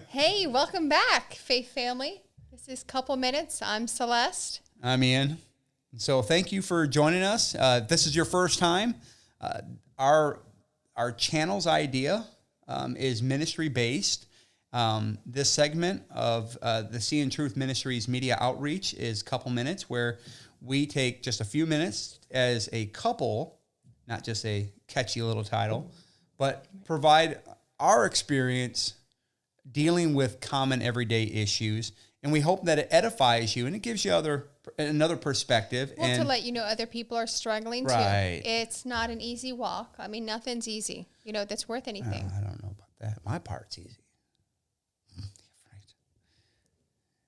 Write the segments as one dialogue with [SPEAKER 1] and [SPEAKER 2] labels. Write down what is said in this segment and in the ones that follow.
[SPEAKER 1] Hey, welcome back, Faith Family. This is Couple Minutes. I'm Celeste.
[SPEAKER 2] I'm Ian. So thank you for joining us. This is your first time. Our channel's idea is ministry based. This segment of the CIAN Truth Ministries media outreach is Couple Minutes, where we take just a few minutes as a couple, not just a catchy little title, but provide our experience dealing with common everyday issues, and we hope that it edifies you and it gives you another perspective.
[SPEAKER 1] Well,
[SPEAKER 2] and
[SPEAKER 1] to let you know other people are struggling
[SPEAKER 2] Right.
[SPEAKER 1] too. It's not an easy walk. I mean, nothing's easy, that's worth anything.
[SPEAKER 2] I don't know about that. My part's easy.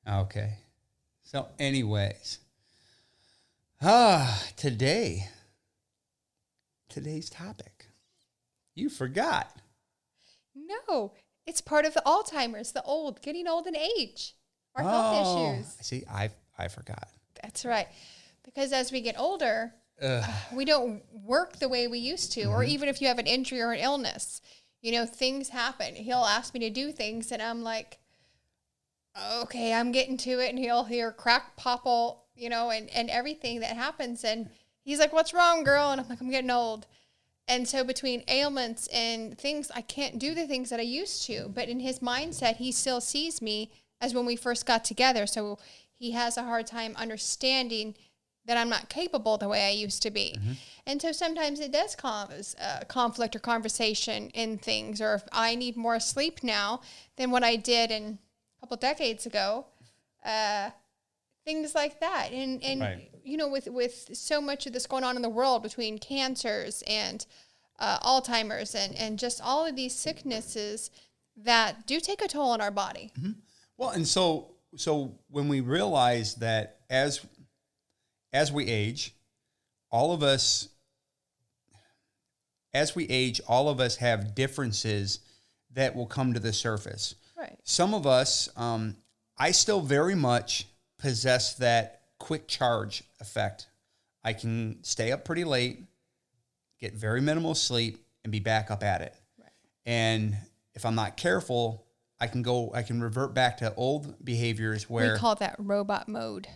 [SPEAKER 2] Right. Okay. So anyways, today's topic. You forgot.
[SPEAKER 1] No, it's part of the Alzheimer's, getting old in age, our health issues.
[SPEAKER 2] See, I forgot.
[SPEAKER 1] That's right. Because as we get older, we don't work the way we used to, or even if you have an injury or an illness, things happen. He'll ask me to do things, and I'm like, okay, I'm getting to it, and he'll hear crack popple, and everything that happens, and he's like, what's wrong, girl? And I'm like, I'm getting old. And so between ailments and things, I can't do the things that I used to. But in his mindset, he still sees me as when we first got together. So he has a hard time understanding that I'm not capable the way I used to be. Mm-hmm. And so sometimes it does cause conflict or conversation in things. Or if I need more sleep now than what I did a couple decades ago, things like that. And right. With so much of this going on in the world between cancers and Alzheimer's and just all of these sicknesses that do take a toll on our body.
[SPEAKER 2] Mm-hmm. Well, and so when we realize that as we age, all of us have differences that will come to the surface.
[SPEAKER 1] Right.
[SPEAKER 2] Some of us, I still very much possess that quick charge effect. I can stay up pretty late, get very minimal sleep, and be back up at it. Right. And if I'm not careful, I can revert back to old behaviors where
[SPEAKER 1] we call that robot mode.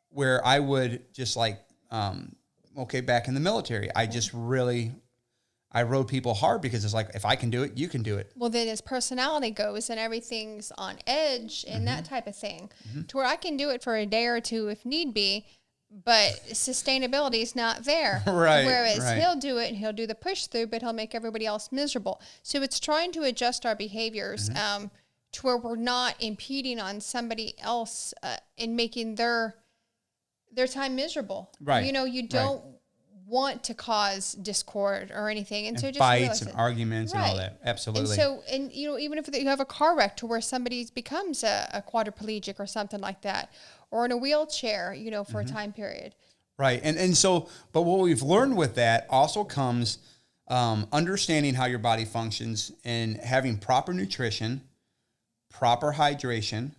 [SPEAKER 2] Where I would just back in the military, I rode people hard because it's like, if I can do it, you can do it.
[SPEAKER 1] Well, then his personality goes and everything's on edge and that type of thing, to where I can do it for a day or two if need be, but sustainability is not there.
[SPEAKER 2] Right.
[SPEAKER 1] Whereas he'll do it and he'll do the push through, but he'll make everybody else miserable. So it's trying to adjust our behaviors to where we're not impeding on somebody else and making their time miserable.
[SPEAKER 2] Right.
[SPEAKER 1] You don't want to cause discord or anything, and so just
[SPEAKER 2] fights and arguments and all that. Absolutely.
[SPEAKER 1] And so even if you have a car wreck to where somebody becomes a quadriplegic or something like that, or in a wheelchair, for a time period.
[SPEAKER 2] Right. And so, but what we've learned with that also comes understanding how your body functions and having proper nutrition, proper hydration,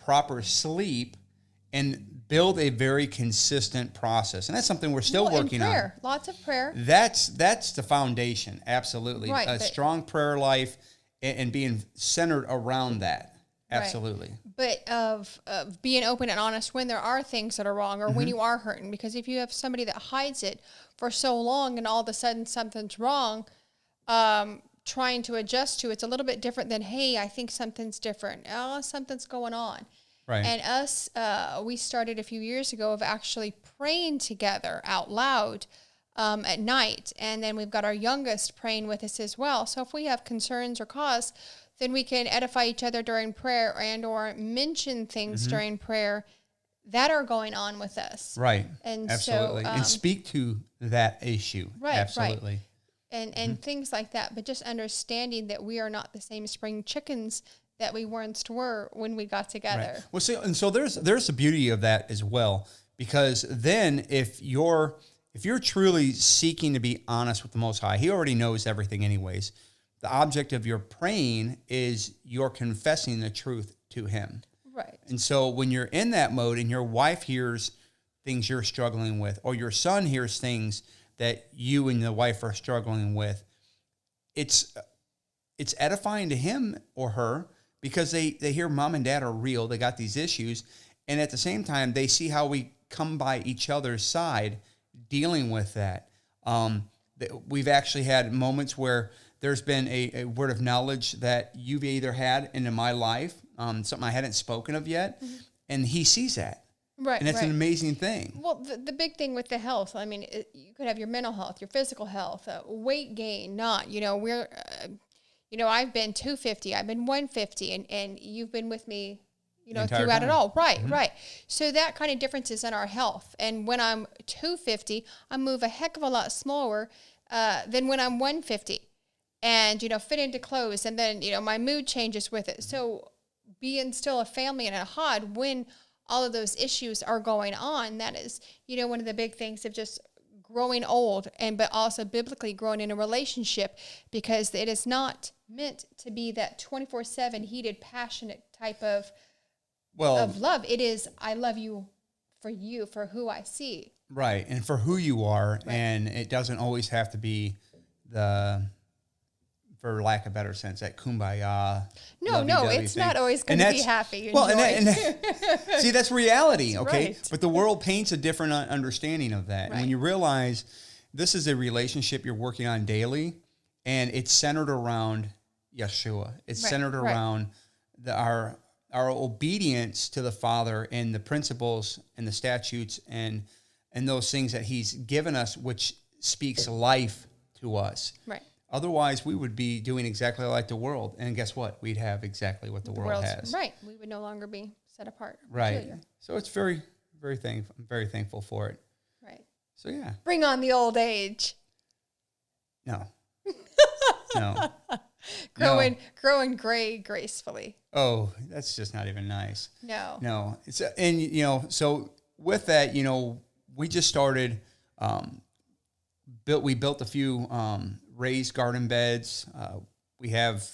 [SPEAKER 2] proper sleep, and build a very consistent process. And that's something we're still working on.
[SPEAKER 1] Lots of prayer.
[SPEAKER 2] That's the foundation. Absolutely.
[SPEAKER 1] Right,
[SPEAKER 2] a strong prayer life and being centered around that. Absolutely.
[SPEAKER 1] Right. But of being open and honest when there are things that are wrong or when you are hurting. Because if you have somebody that hides it for so long and all of a sudden something's wrong, trying to adjust to it's a little bit different than, hey, I think something's different. Oh, something's going on.
[SPEAKER 2] Right.
[SPEAKER 1] And we started a few years ago of actually praying together out loud at night. And then we've got our youngest praying with us as well. So if we have concerns or cause, then we can edify each other during prayer and or mention things during prayer that are going on with us.
[SPEAKER 2] Right.
[SPEAKER 1] And
[SPEAKER 2] absolutely.
[SPEAKER 1] So,
[SPEAKER 2] and speak to that issue.
[SPEAKER 1] Right.
[SPEAKER 2] Absolutely.
[SPEAKER 1] Right. And things like that. But just understanding that we are not the same spring chickens that we once were when we got together.
[SPEAKER 2] Right. Well, see, and so there's the beauty of that as well, because then if you're truly seeking to be honest with the Most High, He already knows everything anyways. The object of your praying is you're confessing the truth to Him.
[SPEAKER 1] Right.
[SPEAKER 2] And so when you're in that mode and your wife hears things you're struggling with, or your son hears things that you and the wife are struggling with, it's edifying to him or her, because they hear mom and dad are real. They got these issues. And at the same time, they see how we come by each other's side dealing with that. We've actually had moments where there's been a word of knowledge that you've either had into my life, something I hadn't spoken of yet, and he sees that.
[SPEAKER 1] Right,
[SPEAKER 2] and it's an amazing thing.
[SPEAKER 1] Well, the big thing with the health, I mean, you could have your mental health, your physical health, weight gain, not, we're, I've been 250, I've been 150, and you've been with me, throughout it all. Right, right. So that kind of differences in our health. And when I'm 250, I move a heck of a lot slower than when I'm 150 and, fit into clothes. And then, my mood changes with it. So being still a family and a HOD when all of those issues are going on, that is, one of the big things of just growing old, but also biblically growing in a relationship, because it is not meant to be that 24/7 heated, passionate type of love. It is, I love you, for who I see.
[SPEAKER 2] Right, and for who you are, right. And it doesn't always have to be for lack of a better sense, that kumbaya.
[SPEAKER 1] No, it's thing. Not always going to be happy.
[SPEAKER 2] See, that's reality,
[SPEAKER 1] that's
[SPEAKER 2] okay?
[SPEAKER 1] Right.
[SPEAKER 2] But the world paints a different understanding of that. Right. And when you realize this is a relationship you're working on daily, and it's centered around Yeshua. It's centered around our obedience to the Father and the principles and the statutes and those things that He's given us, which speaks life to us.
[SPEAKER 1] Right.
[SPEAKER 2] Otherwise, we would be doing exactly like the world. And guess what? We'd have exactly what the world has.
[SPEAKER 1] Right. We would no longer be set apart.
[SPEAKER 2] Right. So it's very, very I'm very thankful for it.
[SPEAKER 1] Right.
[SPEAKER 2] So, yeah.
[SPEAKER 1] Bring on the old age.
[SPEAKER 2] No. No.
[SPEAKER 1] Growing gray gracefully.
[SPEAKER 2] Oh, that's just not even nice.
[SPEAKER 1] No.
[SPEAKER 2] It's, and, so with that, we just started, we built a few raised garden beds. We have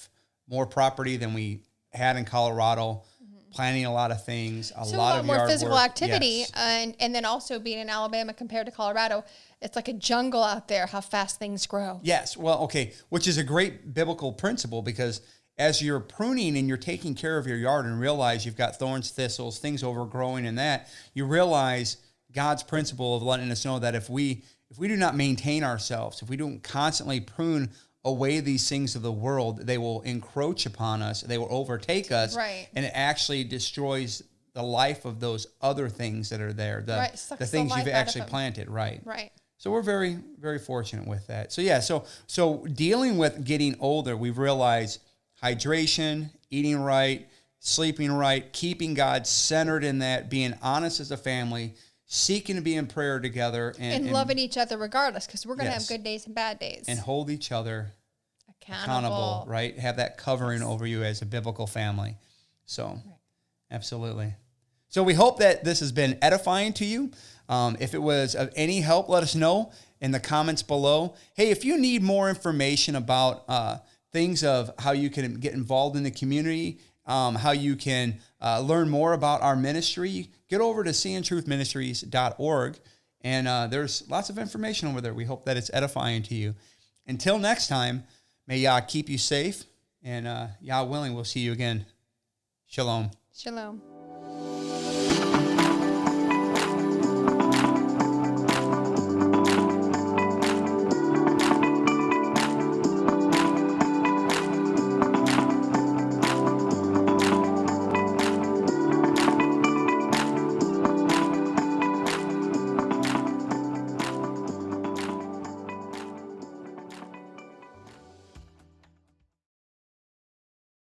[SPEAKER 2] more property than we had in Colorado, planning a lot of things, a lot of
[SPEAKER 1] more physical
[SPEAKER 2] work.
[SPEAKER 1] activity.
[SPEAKER 2] Yes.
[SPEAKER 1] And then also being in Alabama compared to Colorado, it's like a jungle out there, how fast things grow.
[SPEAKER 2] Yes. Well, okay. Which is a great biblical principle, because as you're pruning and you're taking care of your yard and realize you've got thorns, thistles, things overgrowing and that, you realize God's principle of letting us know that if we do not maintain ourselves, if we don't constantly prune away these things of the world, they will encroach upon us, they will overtake us,
[SPEAKER 1] right.
[SPEAKER 2] And it actually destroys the life of those other things that are there, the things you've actually planted, right?
[SPEAKER 1] Right.
[SPEAKER 2] So we're very, very fortunate with that. So yeah, so dealing with getting older, we've realized hydration, eating right, sleeping right, keeping God centered in that, being honest as a family, seeking to be in prayer together. And
[SPEAKER 1] loving each other regardless, because we're going to have good days and bad days.
[SPEAKER 2] And hold each other
[SPEAKER 1] accountable,
[SPEAKER 2] right? Have that covering over you as a biblical family. So, absolutely. So we hope that this has been edifying to you. If it was of any help, let us know in the comments below. Hey, if you need more information about things of how you can get involved in the community, how you can learn more about our ministry, get over to CIANTruthMinistries.org, and there's lots of information over there. We hope that it's edifying to you. Until next time, may Yah keep you safe, and Yah willing, we'll see you again. Shalom.
[SPEAKER 1] Shalom.